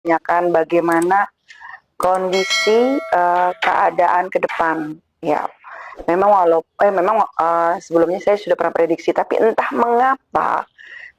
menanyakan bagaimana kondisi keadaan ke depan. Ya, memang sebelumnya saya sudah pernah prediksi, tapi entah mengapa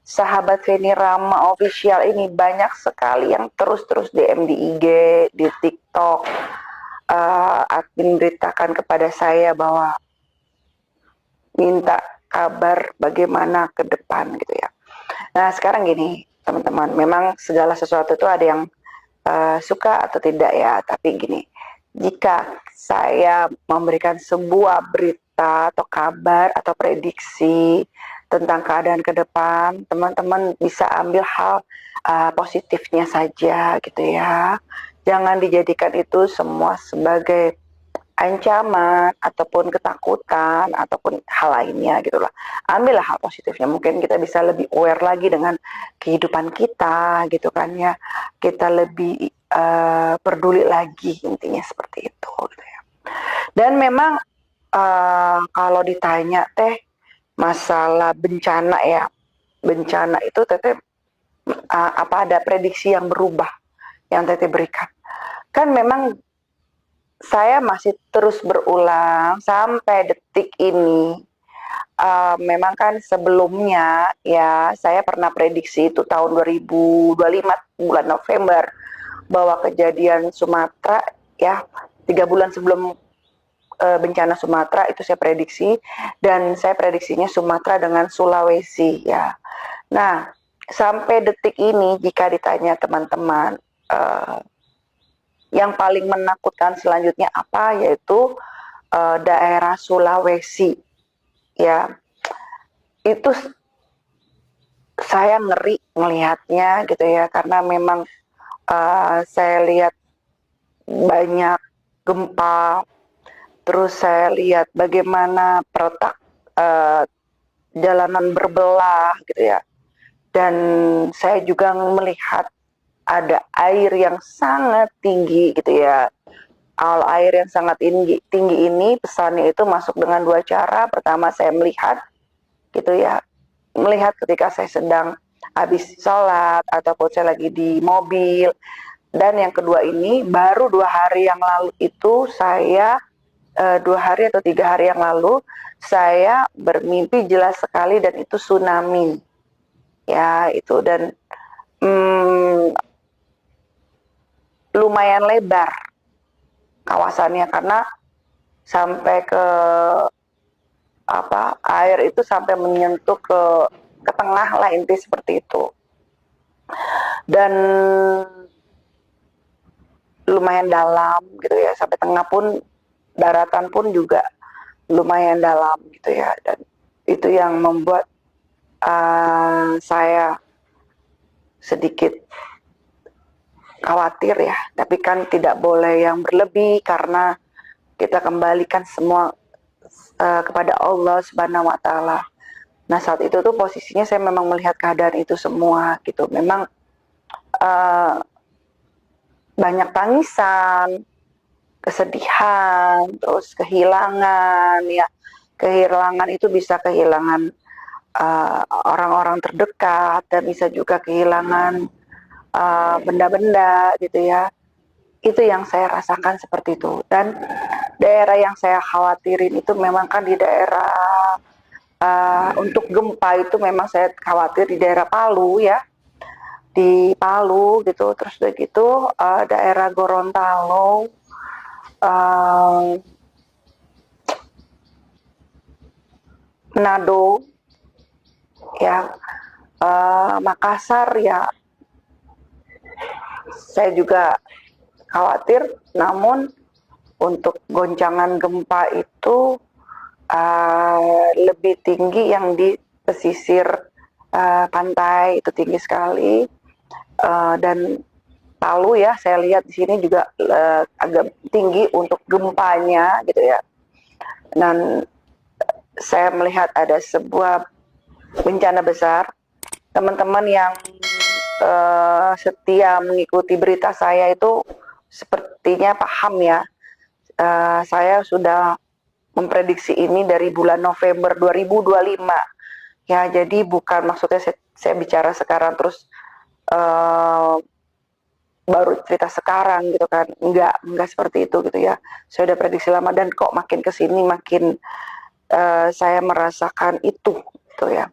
sahabat Feni Rama official ini banyak sekali yang terus-terus DM di IG, di TikTok, admin beritakan kepada saya bahwa minta kabar bagaimana ke depan gitu ya. Nah sekarang gini teman-teman, memang segala sesuatu itu ada yang suka atau tidak ya, tapi gini, jika saya memberikan sebuah berita atau kabar atau prediksi tentang keadaan ke depan, teman-teman bisa ambil hal positifnya saja gitu ya. Jangan dijadikan itu semua sebagai ancaman ataupun ketakutan ataupun hal lainnya gitulah. Ambillah hal positifnya, mungkin kita bisa lebih aware lagi dengan kehidupan kita gitu kan ya, kita lebih peduli lagi, intinya seperti itu gitu ya. Dan memang kalau ditanya teh masalah bencana ya, bencana itu teteh apa ada prediksi yang berubah yang teteh berikan, kan memang saya masih terus berulang sampai detik ini. Memang kan sebelumnya ya saya pernah prediksi itu tahun 2025 bulan November bahwa kejadian Sumatera ya 3 bulan sebelum bencana Sumatera itu saya prediksi, dan saya prediksinya Sumatera dengan Sulawesi ya. Nah sampai detik ini jika ditanya teman-teman yang paling menakutkan selanjutnya apa, yaitu daerah Sulawesi ya, itu saya ngeri melihatnya gitu ya, karena memang saya lihat banyak gempa, terus saya lihat bagaimana peretak jalanan berbelah gitu ya, dan saya juga melihat ada air yang sangat tinggi gitu ya. Air yang sangat tinggi ini pesannya itu masuk dengan dua cara. Pertama saya melihat gitu ya, melihat ketika saya sedang habis sholat ataupun saya lagi di mobil. Dan yang kedua ini baru 2 hari yang lalu itu saya 2 hari atau 3 hari yang lalu saya bermimpi jelas sekali, dan itu tsunami ya itu. Dan lumayan lebar kawasannya, karena sampai ke air itu sampai menyentuh ke tengah lah, inti seperti itu. Dan lumayan dalam gitu ya, sampai tengah pun, daratan pun juga lumayan dalam gitu ya. Dan itu yang membuat saya sedikit khawatir ya, tapi kan tidak boleh yang berlebih, karena kita kembalikan semua kepada Allah Subhanahu wa Ta'ala. Nah saat itu tuh posisinya saya memang melihat keadaan itu semua gitu. Memang banyak tangisan, kesedihan, terus kehilangan ya. Kehilangan itu bisa kehilangan orang-orang terdekat, dan bisa juga kehilangan benda-benda gitu ya. Itu yang saya rasakan seperti itu. Dan daerah yang saya khawatirin itu memang kan di daerah untuk gempa itu memang saya khawatir di daerah Palu ya, di Palu gitu. Terus udah gitu daerah Gorontalo, Manado ya, Makassar ya, saya juga khawatir. Namun untuk goncangan gempa itu lebih tinggi yang di pesisir pantai, itu tinggi sekali. Dan Palu ya, saya lihat di sini juga agak tinggi untuk gempanya gitu ya. Dan saya melihat ada sebuah bencana besar. Teman-teman yang setia mengikuti berita saya itu sepertinya paham ya. Saya sudah memprediksi ini dari bulan November 2025 ya, jadi bukan maksudnya saya bicara sekarang terus baru cerita sekarang gitu kan, enggak seperti itu gitu ya. Saya udah prediksi lama dan kok makin kesini makin saya merasakan itu gitu ya.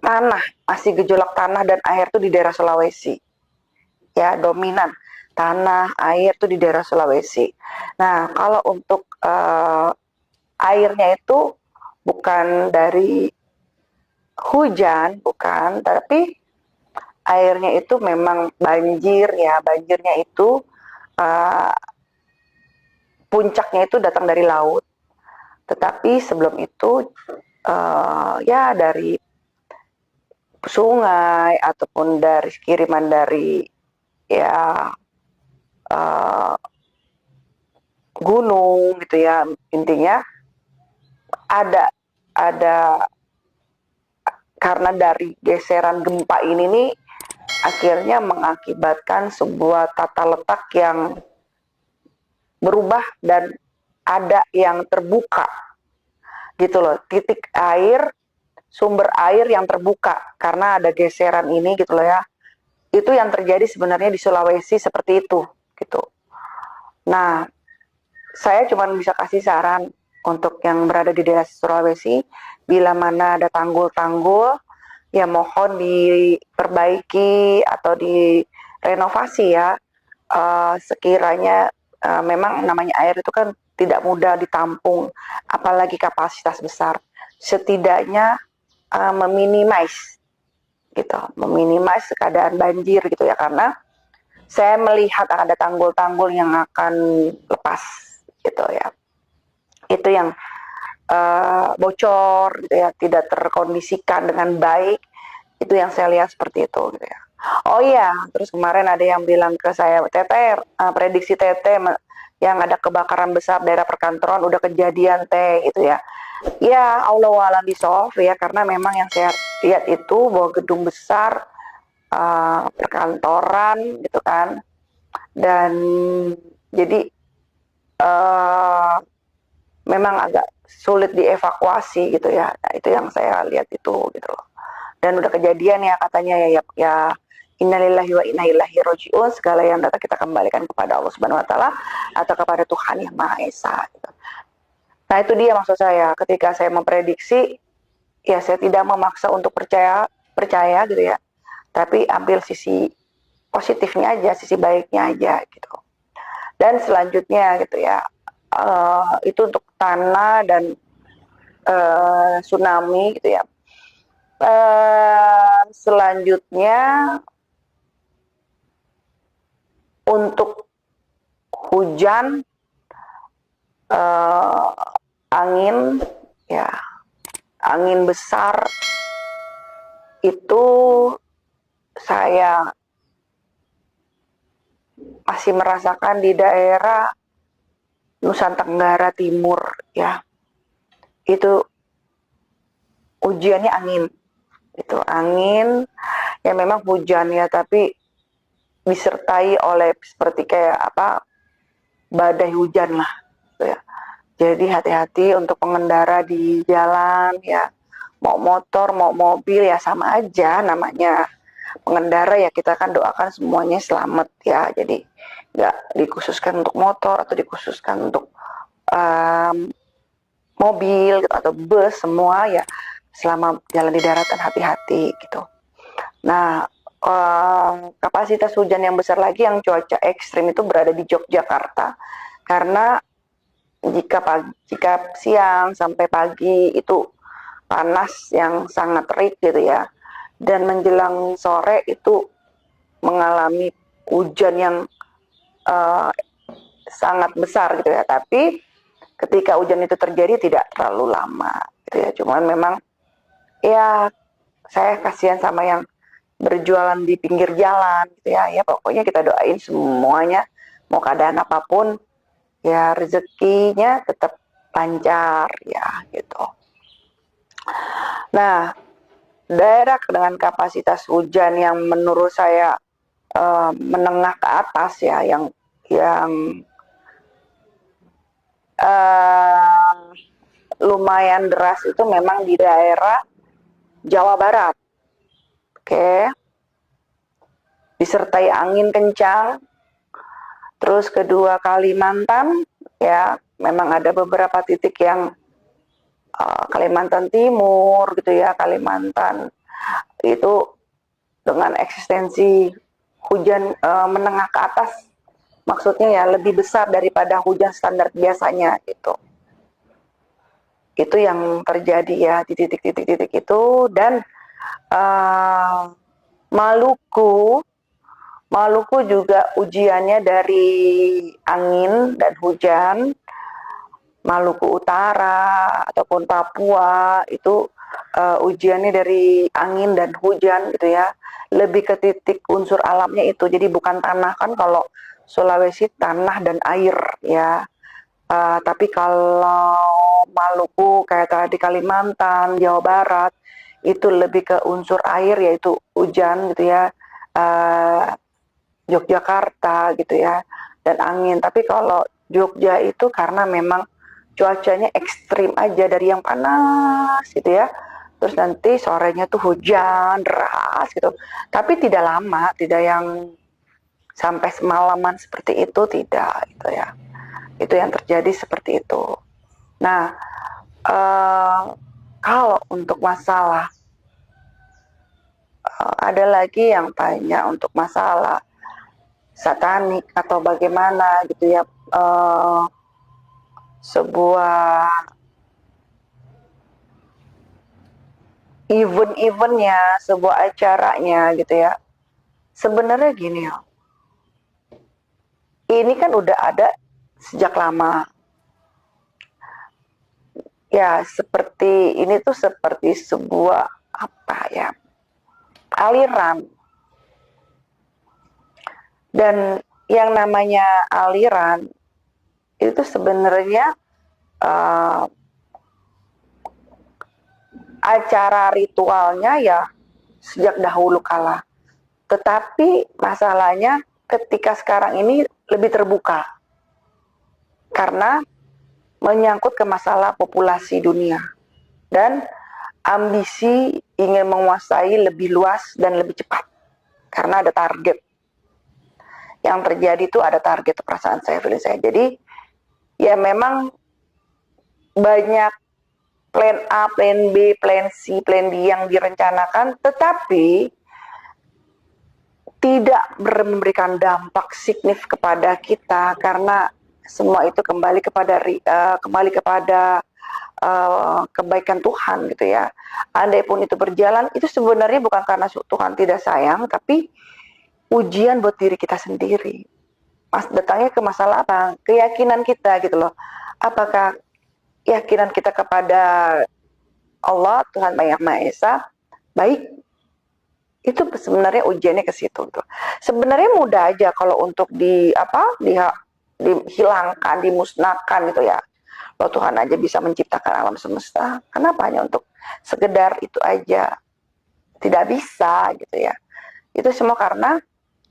Tanah, masih gejolak tanah dan air tuh di daerah Sulawesi ya, dominan tanah air tuh di daerah Sulawesi. Nah kalau untuk airnya itu bukan dari hujan, bukan, tapi airnya itu memang banjir ya. Banjirnya itu uh, puncaknya itu datang dari laut, tetapi sebelum itu ya dari sungai ataupun dari kiriman dari ya uh, gunung gitu ya. Intinya ada karena dari geseran gempa ini nih akhirnya mengakibatkan sebuah tata letak yang berubah dan ada yang terbuka gitu loh, titik air, sumber air yang terbuka karena ada geseran ini gitu loh ya. Itu yang terjadi sebenarnya di Sulawesi seperti itu gitu. Nah, saya cuma bisa kasih saran untuk yang berada di daerah Sulawesi, bila mana ada tanggul-tanggul, ya mohon diperbaiki atau direnovasi ya. Sekiranya memang namanya air itu kan tidak mudah ditampung, apalagi kapasitas besar. Setidaknya meminimais gitu, meminimais keadaan banjir gitu ya, karena saya melihat ada tanggul-tanggul yang akan lepas gitu ya. Itu yang bocor gitu ya, tidak terkondisikan dengan baik. Itu yang saya lihat seperti itu gitu ya. Oh iya, terus kemarin ada yang bilang ke saya, Tete, prediksi Tete yang ada kebakaran besar daerah perkantoran udah kejadian teh gitu ya. Ya Allah alam bisawab ya, karena memang yang saya lihat itu bahwa gedung besar perkantoran gitu kan, dan jadi uh, memang agak sulit dievakuasi gitu ya. Nah, itu yang saya lihat itu gitu loh. Dan udah kejadian ya katanya ya innalillahi wa inna ilaihi rajiun, segala yang datang kita kembalikan kepada Allah Subhanahu wa taala atau kepada Tuhan yang Maha Esa gitu. Nah, itu dia maksud saya ketika saya memprediksi, ya saya tidak memaksa untuk percaya percaya gitu ya. Tapi ambil sisi positifnya aja, sisi baiknya aja gitu. Dan selanjutnya gitu ya, itu untuk tanah dan tsunami gitu ya. Selanjutnya untuk hujan, angin ya, angin besar itu saya masih merasakan di daerah Nusa Tenggara Timur ya. Itu ujiannya angin. Itu angin ya, memang hujan ya, tapi disertai oleh seperti kayak apa, badai hujan lah gitu ya. Jadi hati-hati untuk pengendara di jalan ya, mau motor mau mobil ya sama aja namanya pengendara ya, kita kan doakan semuanya selamat ya. Jadi nggak dikhususkan untuk motor atau dikhususkan untuk mobil gitu, atau bus, semua ya selama jalan di daratan hati-hati gitu. Nah, kapasitas hujan yang besar lagi yang cuaca ekstrim itu berada di Yogyakarta, karena jika siang sampai pagi itu panas yang sangat terik gitu ya, dan menjelang sore itu mengalami hujan yang sangat besar gitu ya. Tapi ketika hujan itu terjadi tidak terlalu lama gitu ya. Cuman memang ya saya kasihan sama yang berjualan di pinggir jalan gitu ya. Ya pokoknya kita doain semuanya, mau keadaan apapun ya rezekinya tetap lancar ya gitu. Nah, daerah dengan kapasitas hujan yang menurut saya menengah ke atas ya, yang lumayan deras itu memang di daerah Jawa Barat. Oke. disertai angin kencang. Terus kedua Kalimantan, ya memang ada beberapa titik yang Kalimantan Timur gitu ya, Kalimantan itu dengan eksistensi hujan menengah ke atas, maksudnya ya lebih besar daripada hujan standar biasanya gitu. Itu yang terjadi ya di titik-titik itu. Dan Maluku juga ujiannya dari angin dan hujan. Maluku Utara ataupun Papua itu ujiannya dari angin dan hujan gitu ya, lebih ke titik unsur alamnya itu. Jadi bukan tanah, kan kalau Sulawesi tanah dan air ya. Tapi kalau Maluku kayak tadi Kalimantan, Jawa Barat itu lebih ke unsur air, yaitu hujan gitu ya, Yogyakarta gitu ya, dan angin. Tapi kalau Jogja itu karena memang cuacanya ekstrim aja, dari yang panas gitu ya, terus nanti sorenya tuh hujan deras gitu, tapi tidak lama, tidak yang sampai semalaman seperti itu, tidak gitu ya. Itu yang terjadi seperti itu. Nah, kalau untuk masalah ada lagi yang tanya untuk masalah satanik atau bagaimana gitu ya, sebuah event-eventnya, sebuah acaranya gitu ya. Sebenarnya gini ya, ini kan udah ada sejak lama. Ya seperti ini tuh seperti sebuah apa ya, aliran. Dan yang namanya aliran itu sebenarnya acara ritualnya ya sejak dahulu kala. Tetapi masalahnya ketika sekarang ini lebih terbuka karena menyangkut ke masalah populasi dunia dan ambisi ingin menguasai lebih luas dan lebih cepat karena ada target. Yang terjadi itu ada target, perasaan saya, feeling saya. Jadi ya memang banyak plan A, plan B, plan C, plan D yang direncanakan, tetapi tidak memberikan dampak signifikan kepada kita karena semua itu kembali kepada kebaikan Tuhan gitu ya. Andai pun itu berjalan, itu sebenarnya bukan karena Tuhan tidak sayang, tapi ujian buat diri kita sendiri. Datangnya ke masalah apa? Keyakinan kita gitu loh. Apakah keyakinan kita kepada Allah, Tuhan Yang Maha Esa, baik? Itu sebenarnya ujiannya ke situ tuh. Sebenarnya mudah aja kalau untuk dihilangkan, dimusnahkan gitu ya. Kalau Tuhan aja bisa menciptakan alam semesta, kenapa hanya untuk sekedar itu aja tidak bisa gitu ya. Itu semua karena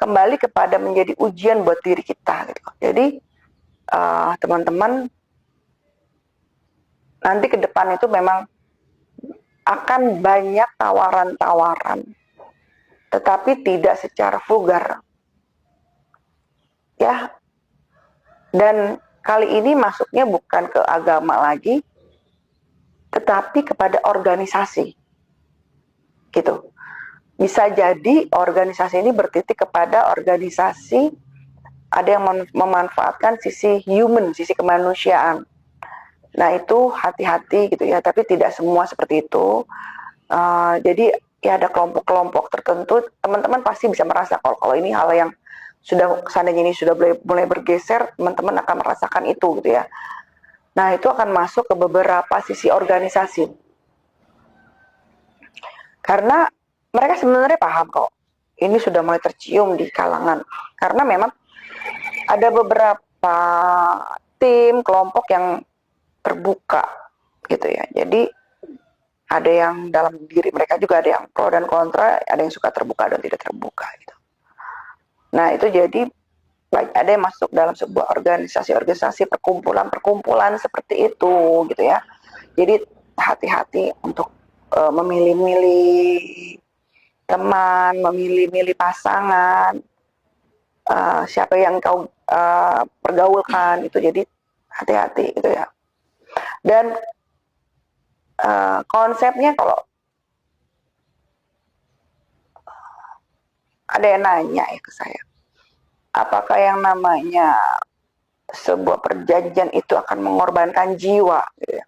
kembali kepada menjadi ujian buat diri kita gitu. Jadi teman-teman, nanti ke depan itu memang akan banyak tawaran-tawaran, tetapi tidak secara vulgar ya. Dan kali ini masuknya bukan ke agama lagi, tetapi kepada organisasi gitu. Bisa jadi organisasi ini bertitik kepada organisasi, ada yang memanfaatkan sisi human, sisi kemanusiaan. Nah itu hati-hati gitu ya, tapi tidak semua seperti itu. Jadi ya ada kelompok-kelompok tertentu, teman-teman pasti bisa merasa kalau ini hal yang sudah seandainya ini sudah mulai bergeser, teman-teman akan merasakan itu gitu ya. Nah itu akan masuk ke beberapa sisi organisasi. Karena mereka sebenarnya paham kok, ini sudah mulai tercium di kalangan. Karena memang ada beberapa tim, kelompok yang terbuka gitu ya. Jadi ada yang dalam diri mereka juga ada yang pro dan kontra, ada yang suka terbuka dan tidak terbuka gitu. Nah itu jadi ada yang masuk dalam sebuah organisasi perkumpulan seperti itu gitu ya. Jadi hati-hati untuk memilih-milih teman, memilih-milih pasangan, siapa yang kau pergaulkan itu, jadi hati-hati gitu ya. Dan konsepnya, kalau ada yang nanya ya ke saya, apakah yang namanya sebuah perjanjian itu akan mengorbankan jiwa gitu ya.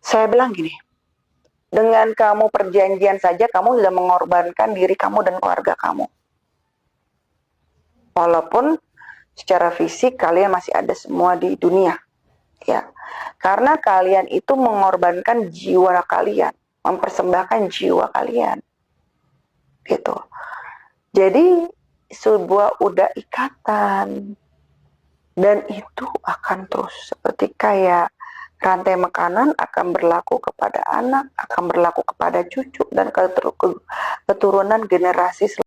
Saya bilang gini, dengan kamu perjanjian saja kamu sudah mengorbankan diri kamu dan keluarga kamu. Walaupun secara fisik kalian masih ada semua di dunia, ya. Karena kalian itu mengorbankan jiwa kalian, mempersembahkan jiwa kalian. Gitu. Jadi sebuah udah ikatan, dan itu akan terus seperti kayak rantai makanan akan berlaku kepada anak, akan berlaku kepada cucu, dan keturunan generasi